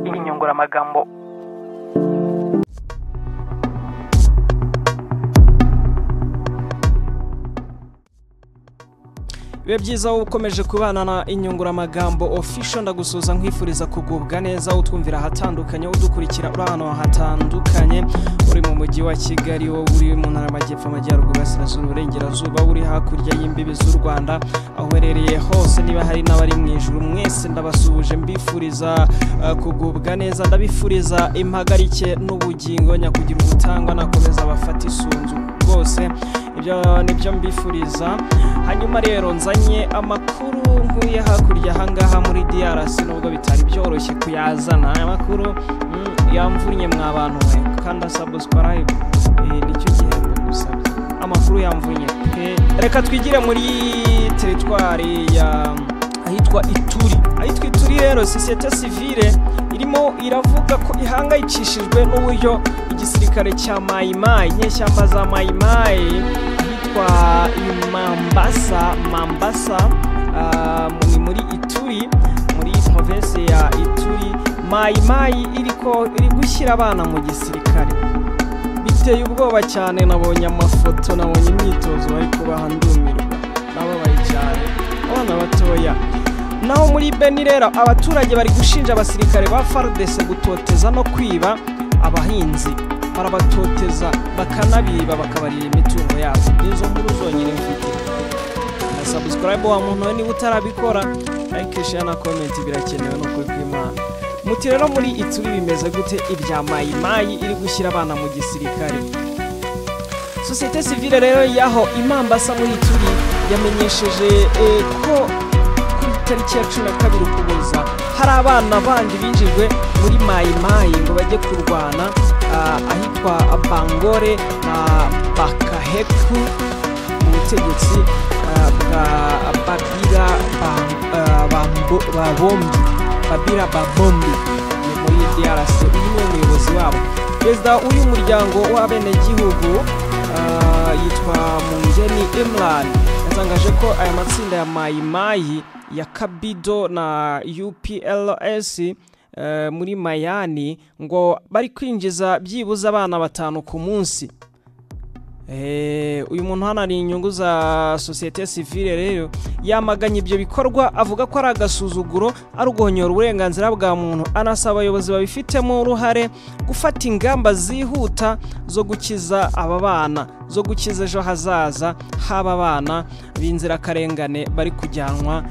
inyunguramagambo. Bibe byiza ukomeje kubana na inyunguramagambo official, ndagusuza nkwifuriza kugubwa neza utwumvira ahatandukanye, udukurikira uri ahantu hatandukanye, uri mu mujyi wa Kigali, wo uri mu ntara y'Amajyepfo, Amajyaruguru, Burasirazuba, Uburengerazuba, uri hakurya y'imbibi z'u Rwanda, aho uherereye hose, niba hari n'abari mu ijuru, mwese ndabasuhuje mbifuriza kugubwa neza, ndabifuriza impagarike n'ubugingo nyakugira ubutangwa, nakomeza abafata isunzu rwose, ibyo nibyo mbifuriza. Hanyuma rero nzanye amakuru nkuye hakurya hangaha muri DRC, nubwo bitari byoroshye kuyazana. Aya makuru yamvunye mwa bantu we, kandi subscribe nicyo gihembo gusabye. Amakuru yamvunye pe. Reka twigire muri territoire ya ahitwa Ituri. Ahitwa Ituri rero societe civile irimo iravuga ko ihangayikishijwe n'uburyo igisirikare cya Mai Mai, nyeshyamba za Mai Mai kwa Mambasa muri Ituri, muri province ya Ituri. Mai Mai iri gushyira abana mu gisirikare, biteye ubwoba cyane. Nabonye amafoto, nabonye imyitozo bari kubahandumirwa, nababaye cyane, abana batoya. Naho muri Beni rero abaturage bari gushinja abasirikare ba FARDC gutoteza no kwiba abahinzi, barabatoteza bakanabiba bakabarira imitungo yabo. Izo nkuru zonyine mfite. Na subscribe wa muntu niba utarabikora, like, share na comment birakenewe no kwimana. Muti rero muri Ituri bimeze gute ibya Mai Mai iri gushyira abana mu gisirikare? Societe civile rero yaho Mambasa muri Ituri yamenyesheje ko kuri tariki ya 12 Ukuboza hari abana bandi binjijwe muri Mai Mai ngo bajye kurwana ahitwa Bangore na Bakaheku mu butegetsi bwa Babira Babombi muri DRC. Uyu ni umuyobozi wabo, perezida w'uyu muryango w'abenegihugu yitwa Mungeni Imran, yatangaje ko aya matsinda ya Mai Mai ya Kabido na UPLS muri Mayani ngo bari kwinjiza byibuza abana 5 ku munsi. Uyu muntu hana ari inyungu za societe civile rero yamaganye ibyo bikorwa, avuga ko ari agasuzuguro, ari uguhonyora uburenganzira bwa muntu. Anasaba abayobozi babifitemo uruhare gufata ingamba zihuta zo gukiza aba bana, zo gukiza ejo hazaza haba abana b'inzirakarengane bari kujyanwa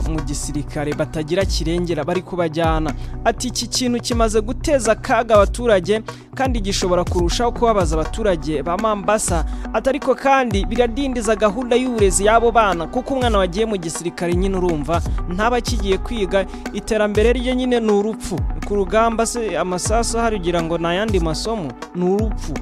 mu gisirikare batagira kirengera, bari kubajyana. Ati iki kintu kimaze guteza kaga abaturage kandi gishobora kurushaho kubabaza abaturage ba Mambasa. Atariko kandi biradindiza gahunda y'uburezi yabo bana, kuko umwana wagiye mu gisirikare nyine urumva ntaba kigiye kwiga, iterambere rye nyine ni urupfu ku rugamba. Se amasaso hari ugira ngo nayandi masomo ni urupfu,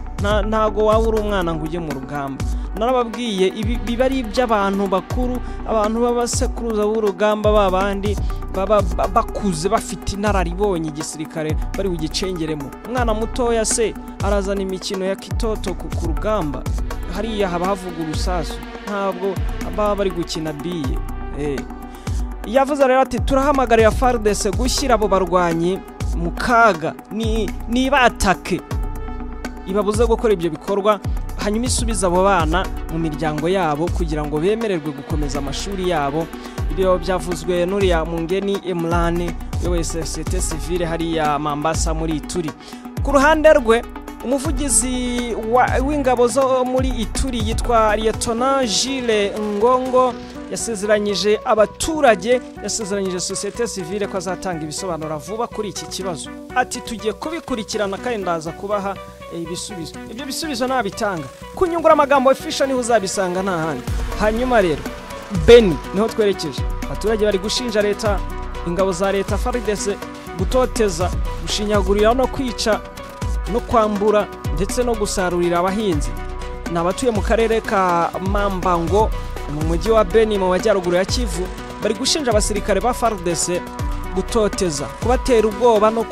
ntago waba uri umwana ngo ujye mu rugamba. Narababwiye ibi biba ari iby'abantu bakuru, abantu b'abasekuruza b'urugamba, babandi baba bakuze bafite inararibonye igisirikare bari bugicengeremo. Umwana mutoya se arazana imikino ya kitoto ku rugamba, hariya haba havuga urusasu, ntabwo baba bari gukina biye. Yavuze rero ati turahamagarira FARDC gushyira abo barwanyi mu kaga, ni batake ibabuze gukora ibyo bikorwa, hanyuma isubiza abo bana mu miryango yabo kugira ngo bemererwe gukomeza amashuri yabo. Ibyo byavuzwe n'uriya Mungeni Imran wese societe civile hariya Mambasa muri Ituri. Ku ruhande rwe umuvugizi w'ingabo zo muri Ituri yitwa Lieutenant Gilles Ngongo yasezeranyije abaturage, yasezeranyije societe civile ko azatanga ibisobanuro vuba kuri iki kibazo. Ati tugiye kubikurikirana kandi ndaza kubaha ibisubizo. Ibyo bisubizo nabitanga kunyungura amagambo official niho uzabisanga nta handi. Hanyuma rero Beni niho twerekeje. Abaturage bari gushinja leta, ingabo za leta FARDC gutoteza, gushinyagurira no kwica no kwambura ndetse no gusarurira abahinzi. Nabatuye mu karere ka Mambango mu mujyi wa Beni mu majyaruguru ya Kivu bari gushinja abasirikare ba FARDC gutoteza, kubatera ubwoba no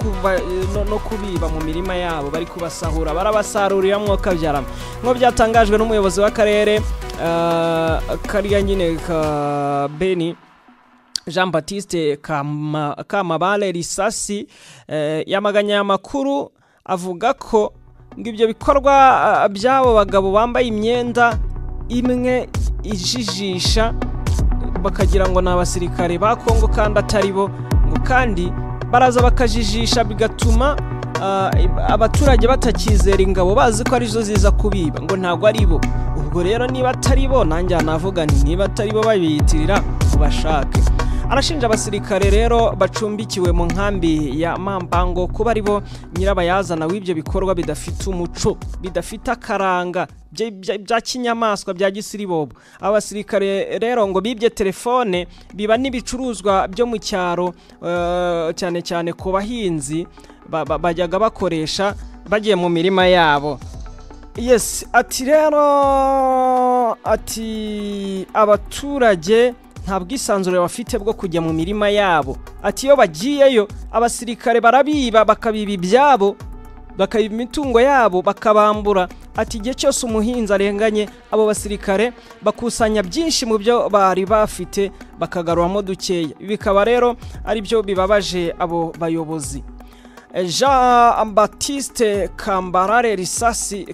kubiba mu mirima yabo, bari kubasahura, barabasarurira mwoka byarama. Ngo byatangajwe n'umuyobozi w'akarere kariya nyine ka Beni Jean Baptiste Kamabale Risasi yamaganye amakuru avuga ko ngo ibyo bikorwa by'abo bagabo bambaye imyenda imwe ijijisha bakagira ngo ni abasirikare ba Kongo kandi atari bo, ngo kandi baraza bakajijisha bigatuma abaturage batakizera ingabo bazi ko arizo ziza kubiba, ngo ntabwo ari bo. Ubwo rero niba atari bo nanjye navuga nti niba atari bo babiyitirira ubashake. Arashinja abasirikare rero bacumbikiwe mu nkambi ya Mambango kuba ari bo nyirabayazana w'ibyo bikorwa bidafite umuco, bidafite akaranga bya kinyamaswa bya gisiribobo. Abasirikare rero ngo bibye telefone biba n'ibicuruzwa byo mu cyaro, cyane cyane ku bahinzi bajyaga bakoresha bagiye mu mirima yabo. Yes, ati rero abaturage nta bwisanzure bafite bwo kujya mu mirima yabo. Ati iyo bagiyeyo abasirikare barabiba, bakabiba ibyabo, bakabiba imitungo yabo, bakabambura. Ati igihe cyose umuhinzi arenganye abo basirikare bakusanya byinshi mu byo bari bafite bakagaruramo dukeya. Bikaba rero ari byo bibabaje abo bayobozi. Jean Baptiste Kamabale Risasi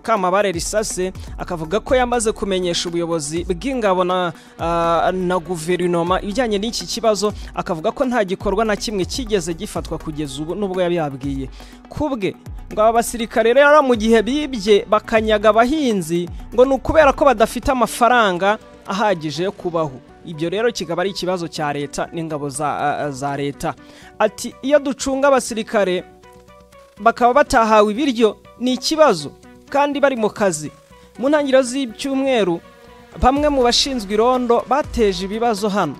akavuga ko yamaze kumenyesha ubuyobozi bw'ingabo na guverinoma ibijyanye n'iki kibazo. Akavuga ko nta gikorwa na kimwe kigeze gifatwa kugeza ubu nubwo yabibabwiye. Kubwe ngo aba basirikare rero mu gihe bibye bakanyaga abahinzi ngo ni ukubera ko badafite amafaranga ahagije yo kubaho. Ibyo rero kikaba ari ikibazo cya leta n'ingabo za leta. Ati iyo ducunga abasirikare bakaba batahawe ibiryo ni ikibazo kandi bari mu kazi. Mu ntangiriro z'icyumweru bamwe mu bashinzwe irondo bateje ibibazo hano.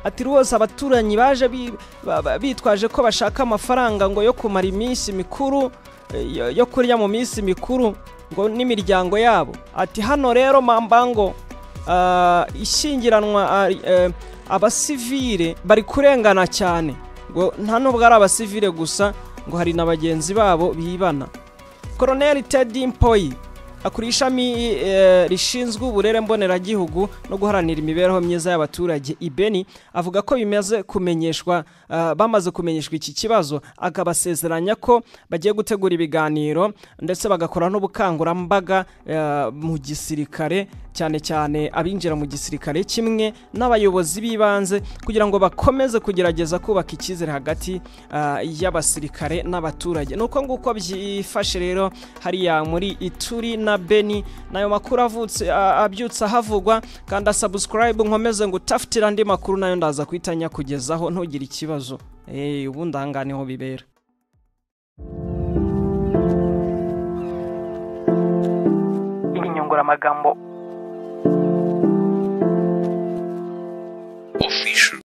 Ati rwose abaturanyi baje bitwaje ko bashaka amafaranga ngo yo kumara iminsi mikuru, yo kurya mu minsi mikuru ngo n'imiryango yabo. Ati hano rero Mambango ishingiranwa abasivile bari kurengana cyane, ngo nta nubwo ari abasivile gusa ngo hari na bagenzi babo bibana. Colonel Teddy Mpoyi akuriye ishami rishinzwe uburere mboneragihugu no guharanira imibereho myiza y'abaturage Ibeni avuga ko bamaze kumenyeshwa iki kibazo, akabasezeranya ko bagiye gutegura ibiganiro ndetse bagakora n'ubukangurambaga mu gisirikare, cyane cyane abinjira mu gisirikare kimwe n'abayobozi bibanze, kugira ngo bakomeze kugerageza kubaka icyizere hagati y'abasirikare n'abaturage. Nuko nguko byifashe rero hariya muri Ituri na Beni. Nayo makuru abyutsa havugwa, kandi subscribe nkomeze ngo utaftira andi makuru nayo ndaza kwitanya kugezaho ntugire ikibazo. Ubundi ahangaha bibera. Inyungura amagambo